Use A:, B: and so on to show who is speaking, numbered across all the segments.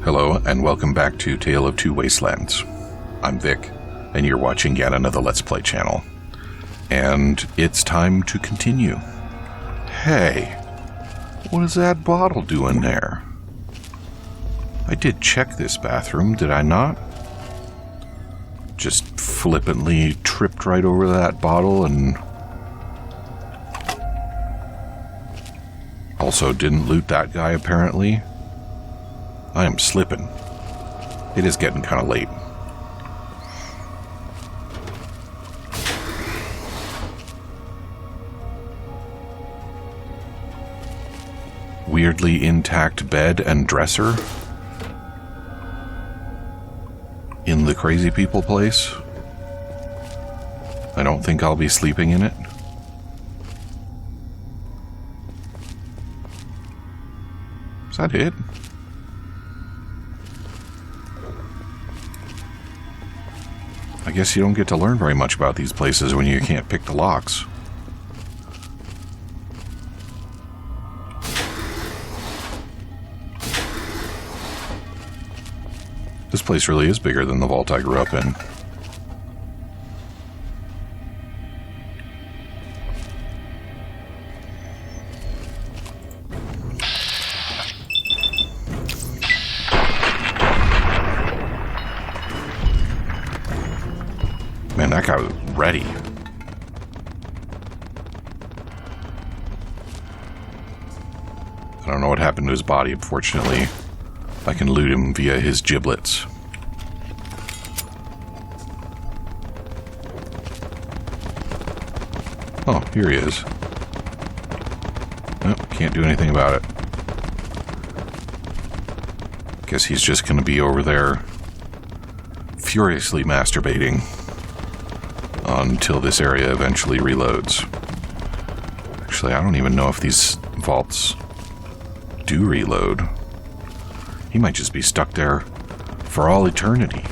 A: Hello, and welcome back to Tale of Two Wastelands. I'm Vic, and you're watching yet another Let's Play channel. And it's time to continue. Hey, what is that bottle doing there? I did check this bathroom, did I not? Just flippantly tripped right over that bottle and... also didn't loot that guy, apparently. I am slipping. It is getting kind of late. Weirdly intact bed and dresser in the crazy people place. I don't think I'll be sleeping in it. Is that it? I guess you don't get to learn very much about these places when you can't pick the locks. This place really is bigger than the vault I grew up in. Man, that guy was ready. I don't know what happened to his body, unfortunately. I can loot him via his giblets. Oh, here he is. Nope, can't do anything about it. Guess he's just gonna be over there furiously masturbating until this area eventually reloads. Actually, I don't even know if these vaults do reload. He might just be stuck there for all eternity.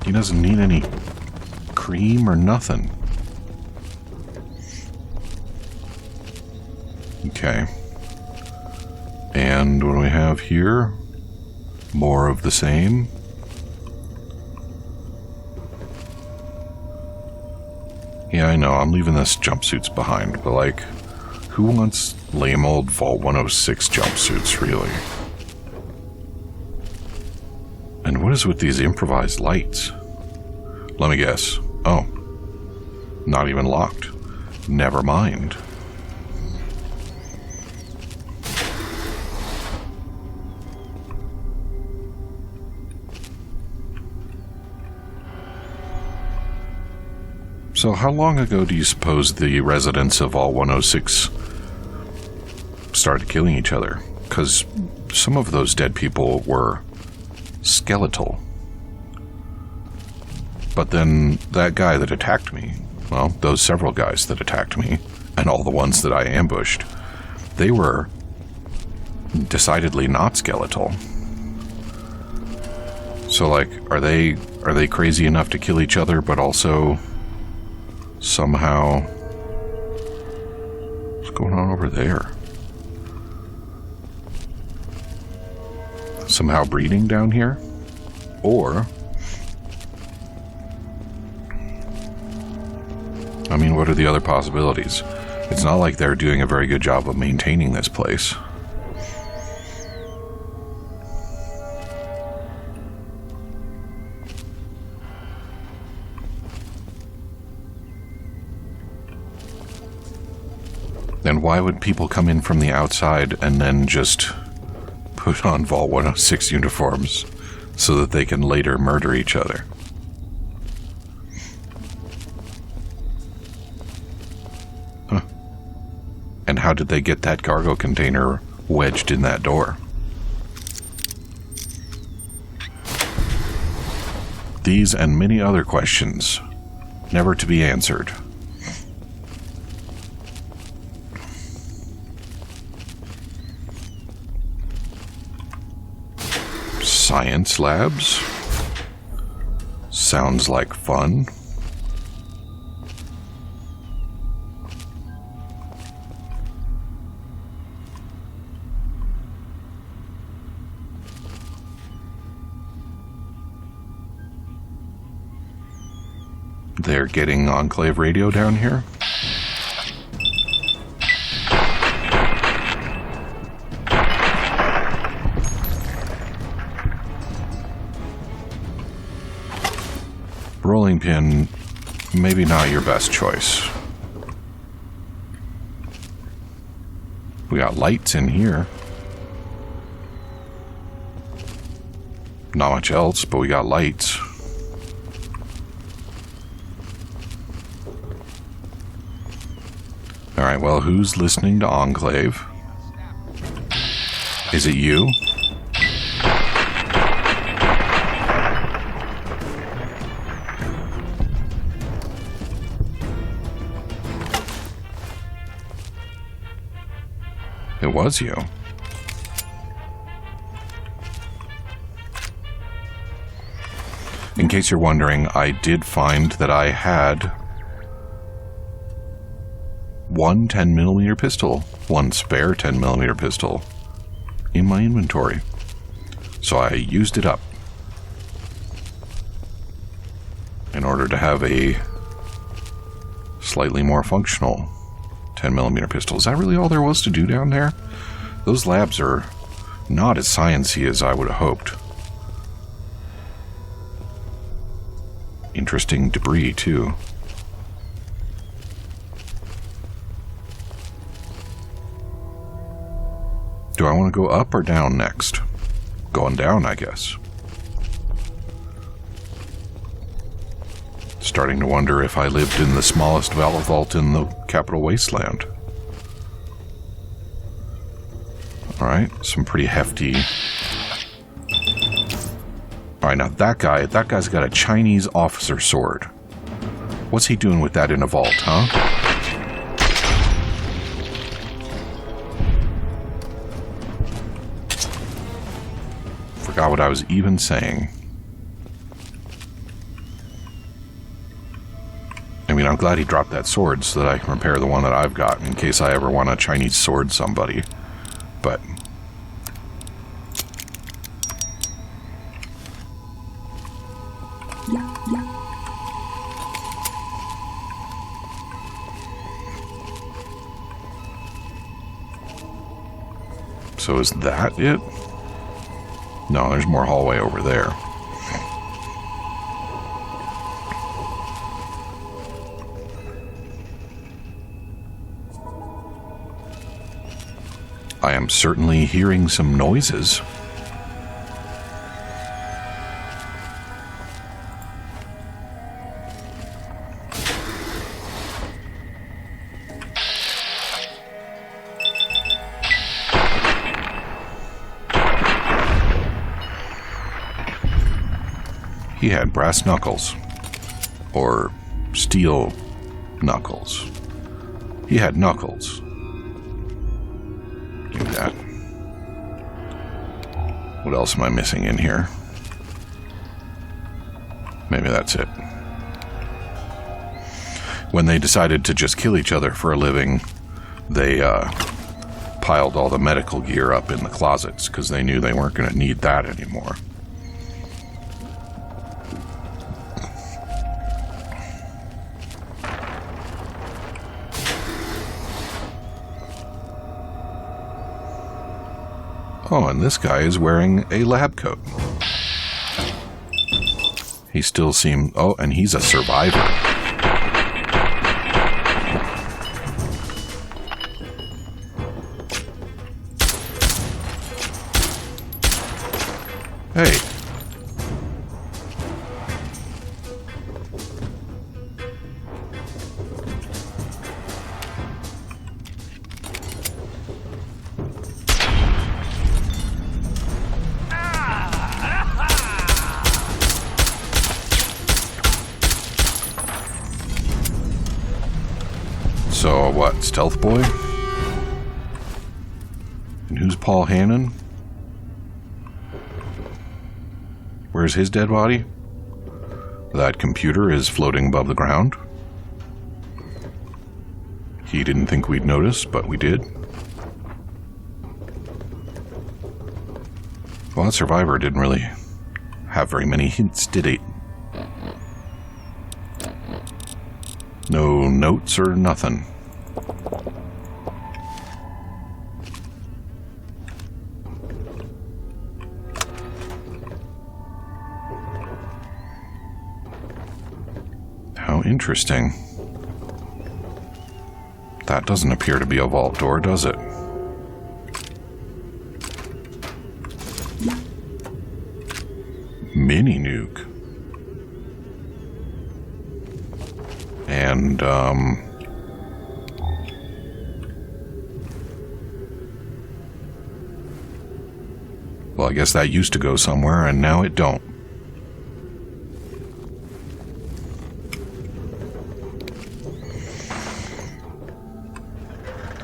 A: He doesn't need any cream or nothing. Okay. And what do we have here? More of the same. Yeah, I know, I'm leaving this jumpsuits behind, but like, who wants lame old Vault 106 jumpsuits, really? And what is with these improvised lights? Let me guess. Oh. Not even locked. Never mind. So how long ago do you suppose the residents of Vault 106 started killing each other? Because some of those dead people were skeletal. But then that guy that attacked me, well, those several guys that attacked me, and all the ones that I ambushed, they were decidedly not skeletal. So like, are they crazy enough to kill each other, but also somehow... What's going on over there? Somehow breeding down here? Or... I mean, what are the other possibilities? It's not like they're doing a very good job of maintaining this place. And why would people come in from the outside and then just put on Vault 106 uniforms so that they can later murder each other? Huh. And how did they get that cargo container wedged in that door? These and many other questions, never to be answered. Science labs? Sounds like fun. They're getting Enclave radio down here. Rolling pin, maybe not your best choice. We got lights in here. Not much else, but we got lights. Alright, well, who's listening to Enclave? Is it you? It was you. In case you're wondering, I did find that I had one 10mm pistol, one spare 10mm pistol in my inventory. So I used it up in order to have a slightly more functional 10mm pistol. Is that really all there was to do down there? Those labs are not as science-y as I would have hoped. Interesting debris, too. Do I want to go up or down next? Going down, I guess. Starting to wonder if I lived in the smallest vault in the Capital Wasteland. Alright, some pretty hefty... Alright, now that guy's got a Chinese officer sword. What's he doing with that in a vault, huh? Forgot what I was even saying. I mean, I'm glad he dropped that sword so that I can repair the one that I've got in case I ever want to Chinese sword somebody. But... So is that it? No, there's more hallway over there. I am certainly hearing some noises. He had brass knuckles. Or steel knuckles. He had knuckles. Give me that. What else am I missing in here? Maybe that's it. When they decided to just kill each other for a living, they piled all the medical gear up in the closets because they knew they weren't going to need that anymore. Oh, and this guy is wearing a lab coat. He still seems... Oh, and he's a survivor. Hey. So, what, Stealth Boy? And who's Paul Hannon? Where's his dead body? That computer is floating above the ground. He didn't think we'd notice, but we did. Well, that survivor didn't really have very many hints, did he? No notes or nothing. How interesting. That doesn't appear to be a vault door, does it? Mini nuke. And, well, I guess that used to go somewhere, and now it don't.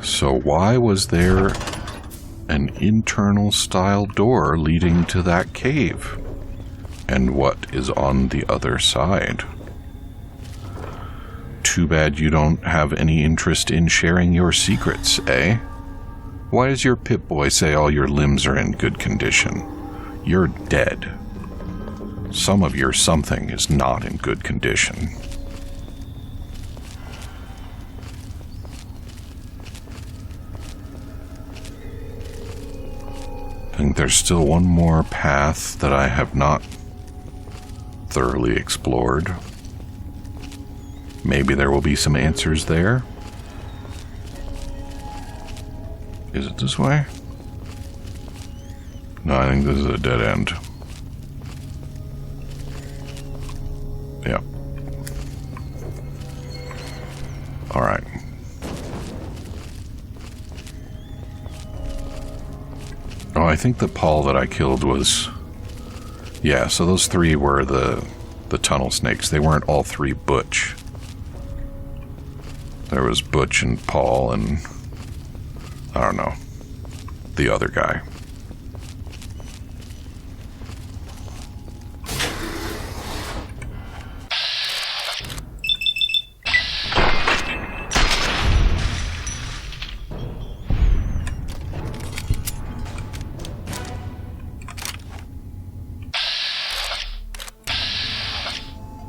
A: So why was there an internal style door leading to that cave? And what is on the other side? Too bad you don't have any interest in sharing your secrets, eh? Why does your Pip-Boy say all your limbs are in good condition? You're dead. Some of your something is not in good condition. I think there's still one more path that I have not thoroughly explored. Maybe there will be some answers there. Is it this way? No, I think this is a dead end. Yep. Alright. Oh, I think the Paul that I killed was... Yeah, so those three were the tunnel snakes. They weren't all three Butch. There was Butch and Paul and... I don't know. The other guy.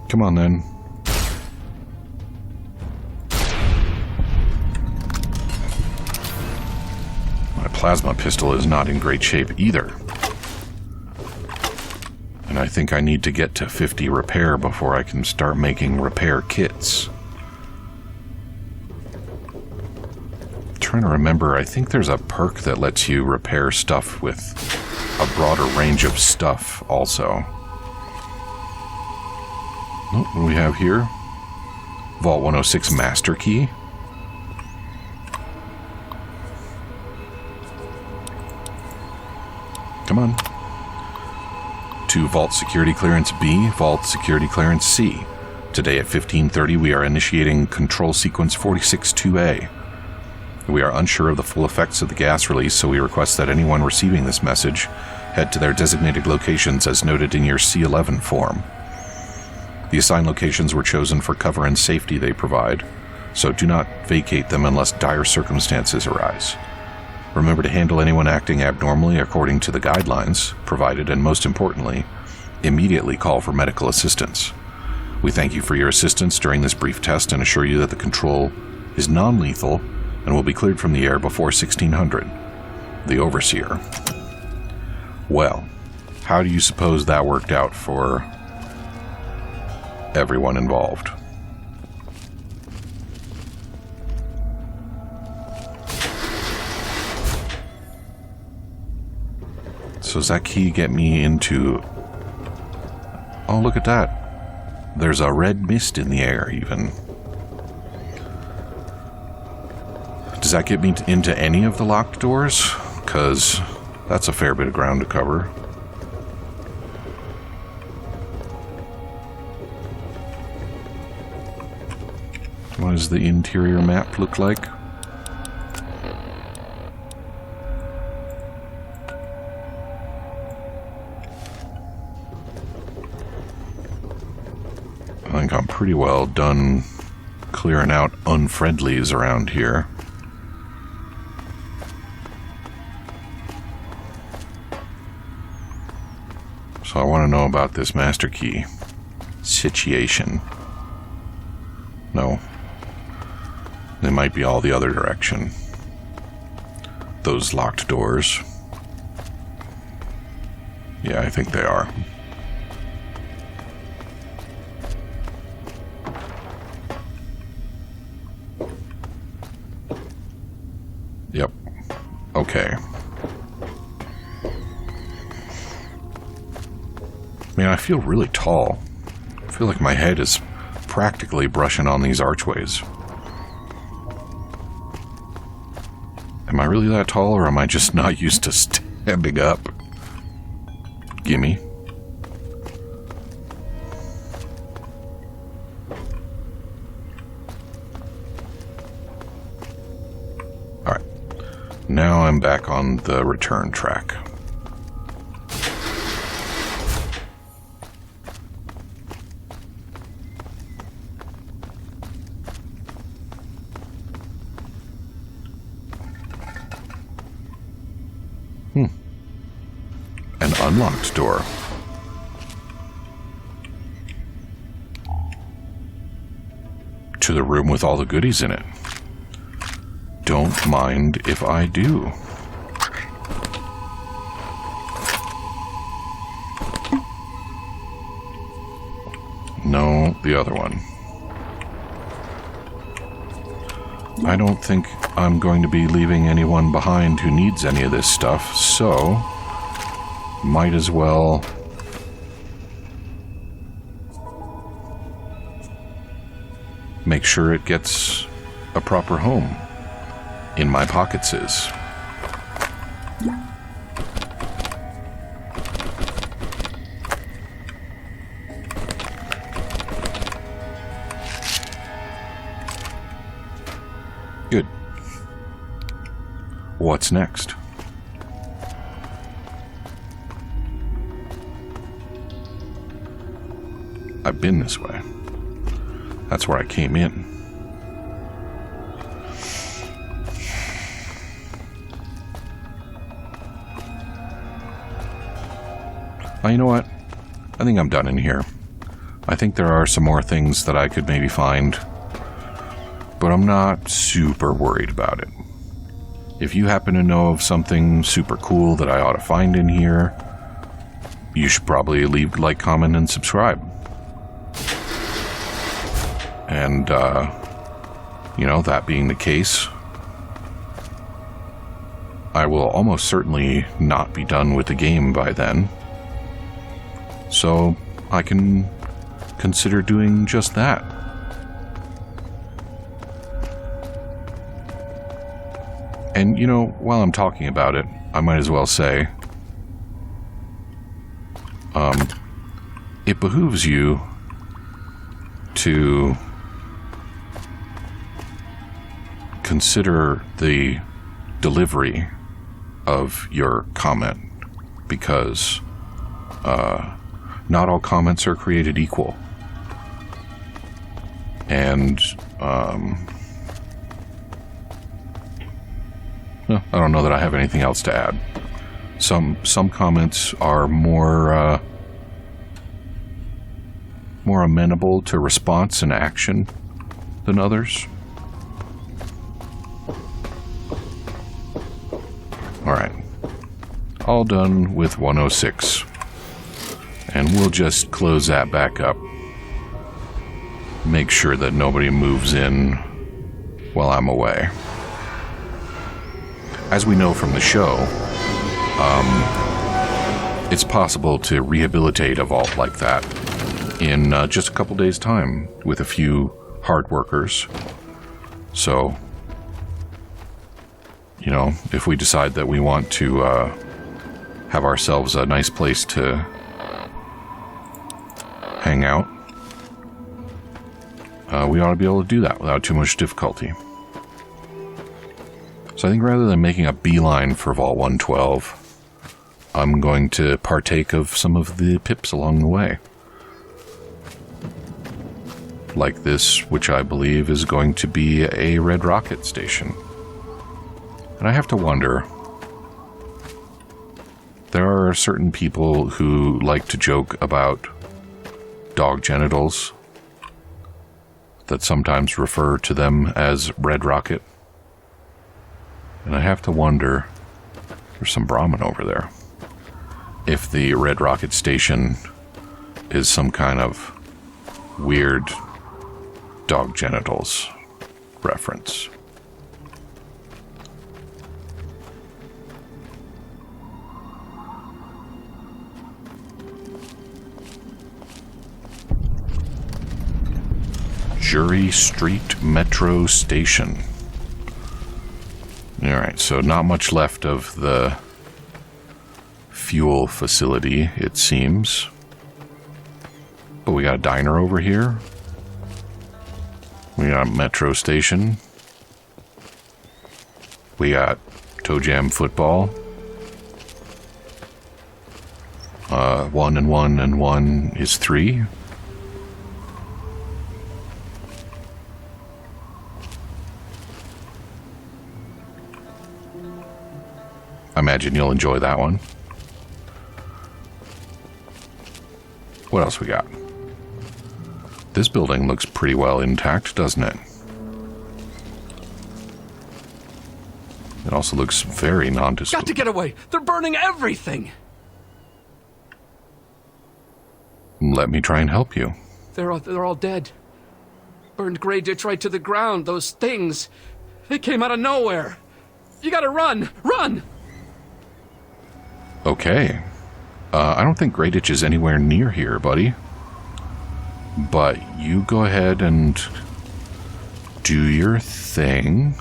A: Come on, then. My plasma pistol is not in great shape either. And I think I need to get to 50 repair before I can start making repair kits. I'm trying to remember, I think there's a perk that lets you repair stuff with a broader range of stuff also. Oh, what do we have here? Vault 106 Master Key. Come on. To Vault Security Clearance B, Vault Security Clearance C. Today at 15:30 we are initiating Control Sequence 46-2A. We are unsure of the full effects of the gas release, so we request that anyone receiving this message head to their designated locations as noted in your C11 form. The assigned locations were chosen for cover and safety they provide, so do not vacate them unless dire circumstances arise. Remember to handle anyone acting abnormally according to the guidelines provided, and most importantly, immediately call for medical assistance. We thank you for your assistance during this brief test and assure you that the control is non-lethal and will be cleared from the air before 1600. The Overseer. Well, how do you suppose that worked out for everyone involved? So does that key get me into... Oh, look at that. There's a red mist in the air, even. Does that get me into any of the locked doors? Because that's a fair bit of ground to cover. What does the interior map look like? I think I'm pretty well done clearing out unfriendlies around here. So I want to know about this master key situation. No. They might be all the other direction. Those locked doors. Yeah, I think they are. Yep. Okay. Man, I feel really tall. I feel like my head is practically brushing on these archways. Am I really that tall, or am I just not used to standing up? Gimme. Alright. Now I'm back on the return track. An unlocked door. To the room with all the goodies in it. Don't mind if I do. No, the other one. I don't think I'm going to be leaving anyone behind who needs any of this stuff, so might as well make sure it gets a proper home. In my pockets is. Good. What's next? I've been this way. That's where I came in. You know what? I think I'm done in here. I think there are some more things that I could maybe find, but I'm not super worried about it. If you happen to know of something super cool that I ought to find in here, you should probably leave, like, comment, and subscribe. And, you know, that being the case, I will almost certainly not be done with the game by then. So I can consider doing just that. And, you know, while I'm talking about it, I might as well say, it behooves you to consider the delivery of your comment, because not all comments are created equal. And I don't know that I have anything else to add. Some comments are more amenable to response and action than others. Alright. All done with 106. And we'll just close that back up. Make sure that nobody moves in while I'm away. As we know from the show, it's possible to rehabilitate a vault like that in just a couple days' time with a few hard workers. So, you know, if we decide that we want to have ourselves a nice place to hang out, we ought to be able to do that without too much difficulty. So I think rather than making a beeline for Vault 112, I'm going to partake of some of the pips along the way. Like this, which I believe is going to be a Red Rocket station. And I have to wonder, there are certain people who like to joke about dog genitals that sometimes refer to them as Red Rocket. And I have to wonder, there's some Brahmin over there, if the Red Rocket station is some kind of weird dog genitals reference. Jury Street Metro Station. Alright, so not much left of the fuel facility, it seems. But we got a diner over here. We got a metro station. We got Toe Jam football. 1 and 1 and 1 is 3. I imagine you'll enjoy that one. What else we got? This building looks pretty well intact, doesn't it? It also looks very nondescript.
B: Got to get away! They're burning everything!
A: Let me try and help you.
B: They're all dead. Burned Grey Ditch right to the ground. Those things. They came out of nowhere. You gotta run! Run!
A: Okay. I don't think Grey Ditch is anywhere near here, buddy. But you go ahead and do your thing.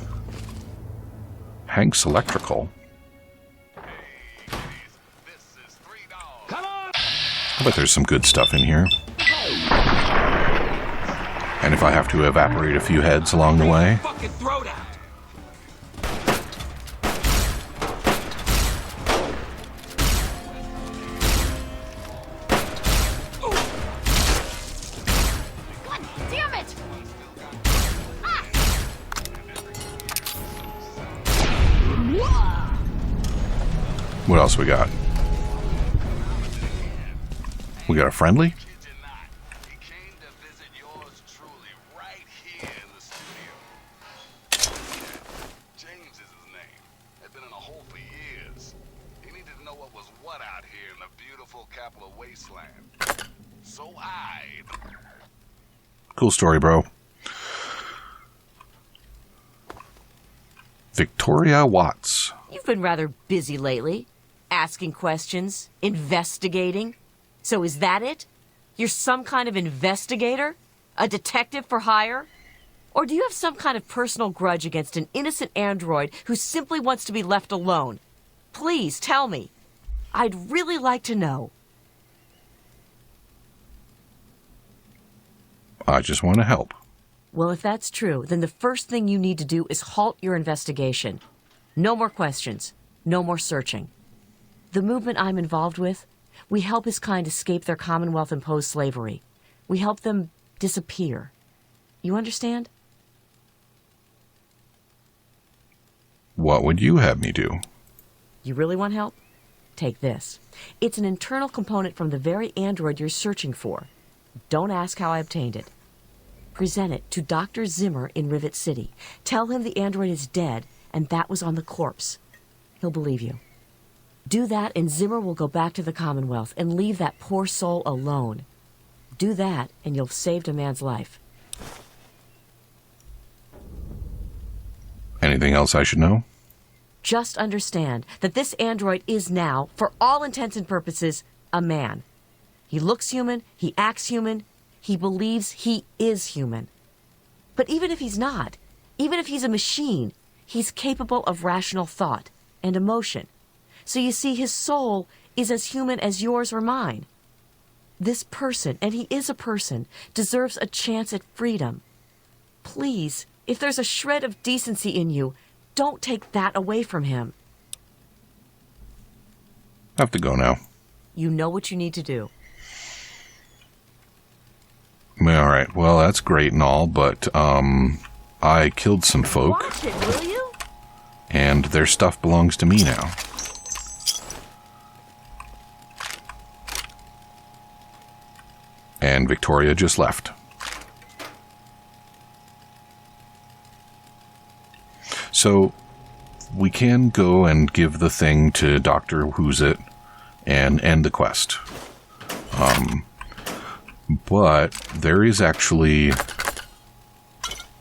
A: Hank's Electrical. I bet there's some good stuff in here. And if I have to evaporate a few heads along the way...
B: Fucking throat out!
A: What else we got? We got a friendly?
C: James is his name. Had been in a hole for years. He needed to know what was what out here in the beautiful capital wasteland. So
A: Cool story, bro. Victoria Watts.
D: You've been rather busy lately. Asking questions, investigating. So is that it? You're some kind of investigator? A detective for hire? Or do you have some kind of personal grudge against an innocent android who simply wants to be left alone? Please tell me. I'd really like to know.
A: I just want to help.
D: Well, if that's true, then the first thing you need to do is halt your investigation. No more questions. No more searching. The movement I'm involved with, we help his kind escape their Commonwealth-imposed slavery. We help them disappear. You understand?
A: What would you have me do?
D: You really want help? Take this. It's an internal component from the very android you're searching for. Don't ask how I obtained it. Present it to Dr. Zimmer in Rivet City. Tell him the android is dead and that was on the corpse. He'll believe you. Do that and Zimmer will go back to the Commonwealth and leave that poor soul alone. Do that and you've saved a man's life.
A: Anything else I should know?
D: Just understand that this android is now, for all intents and purposes, a man. He looks human, he acts human, he believes he is human. But even if he's not, even if he's a machine, he's capable of rational thought and emotion. So you see, his soul is as human as yours or mine. This person, and he is a person, deserves a chance at freedom. Please, if there's a shred of decency in you, don't take that away from him.
A: I have to go now.
D: You know what you need to do.
A: All right. Well, that's great and all, but I killed some folk.
D: Watch it, will you?
A: And their stuff belongs to me now. And Victoria just left. So, we can go and give the thing to Dr. Who's It and end the quest. But there is actually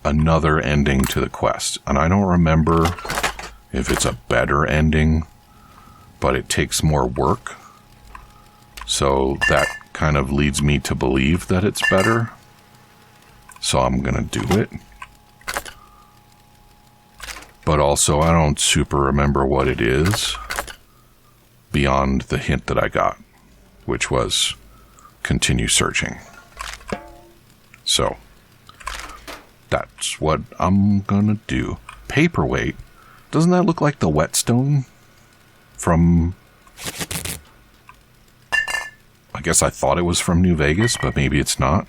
A: another ending to the quest. And I don't remember if it's a better ending, but it takes more work. So that kind of leads me to believe that it's better. So I'm gonna do it. But also, I don't super remember what it is beyond the hint that I got, which was continue searching. So, that's what I'm gonna do. Paperweight. Doesn't that look like the whetstone from... I guess I thought it was from New Vegas, but maybe it's not.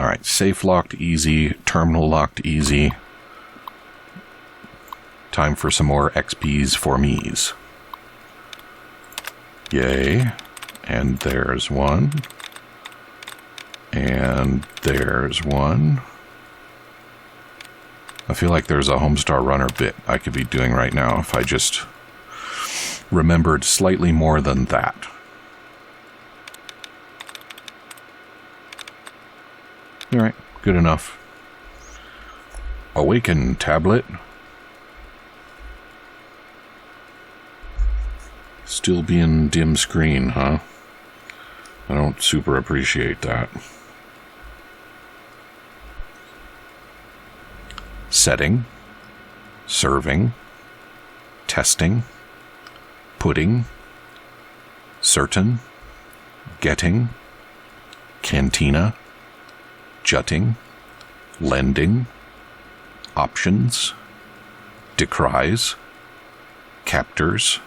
A: Alright, safe locked easy, terminal locked easy. Time for some more XPs for me's. Yay. And there's one. And there's one. I feel like there's a Homestar Runner bit I could be doing right now if I just remembered slightly more than that. Alright, good enough. Awaken, tablet. Still being dim screen, huh? I don't super appreciate that. Setting. Serving. Testing. Putting. Certain. Getting. Cantina. Jutting. Lending. Options. Decries. Captors.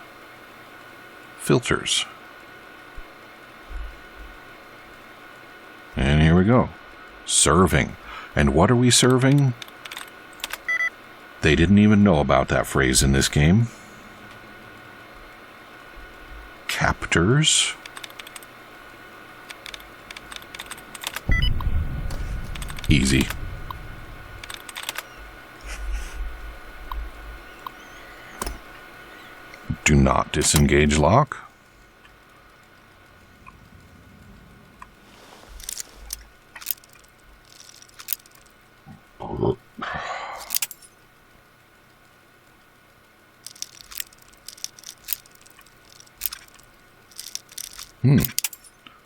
A: Filters. And here we go. Serving. And what are we serving? They didn't even know about that phrase in this game. Captors. Easy. Do not disengage lock. A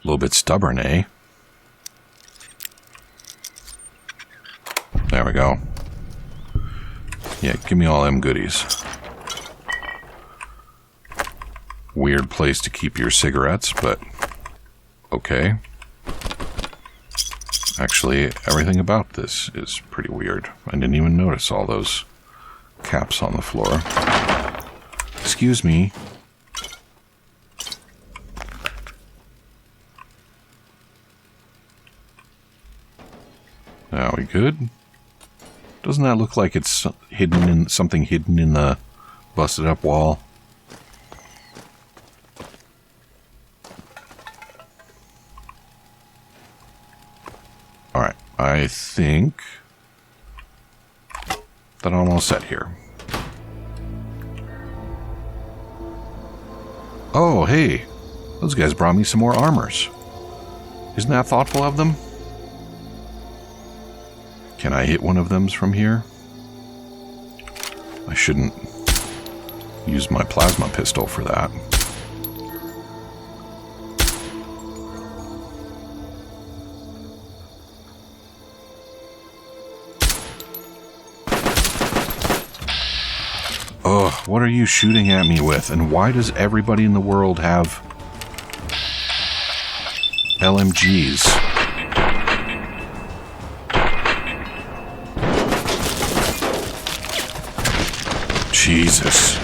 A: little bit stubborn, eh? There we go. Yeah, give me all them goodies. Weird place to keep your cigarettes, but okay. Actually, everything about this is pretty weird. I didn't even notice all those caps on the floor. Excuse me. Are we good? Doesn't that look like it's hidden in something hidden in the busted up wall? Alright, I think that I'm all set here. Oh, hey, those guys brought me some more armors. Isn't that thoughtful of them? Can I hit one of them from here? I shouldn't use my plasma pistol for that. Ugh, what are you shooting at me with? And why does everybody in the world have LMGs? Jesus.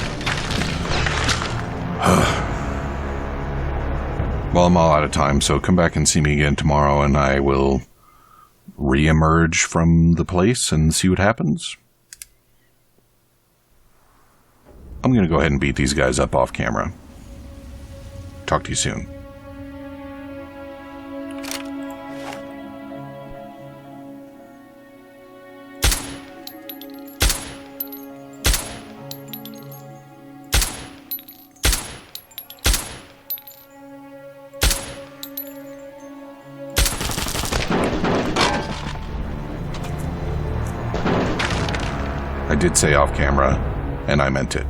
A: Well, I'm all out of time, so come back and see me again tomorrow, and I will re-emerge from the place and see what happens. I'm going to go ahead and beat these guys up off camera. Talk to you soon. I did say off camera, and I meant it.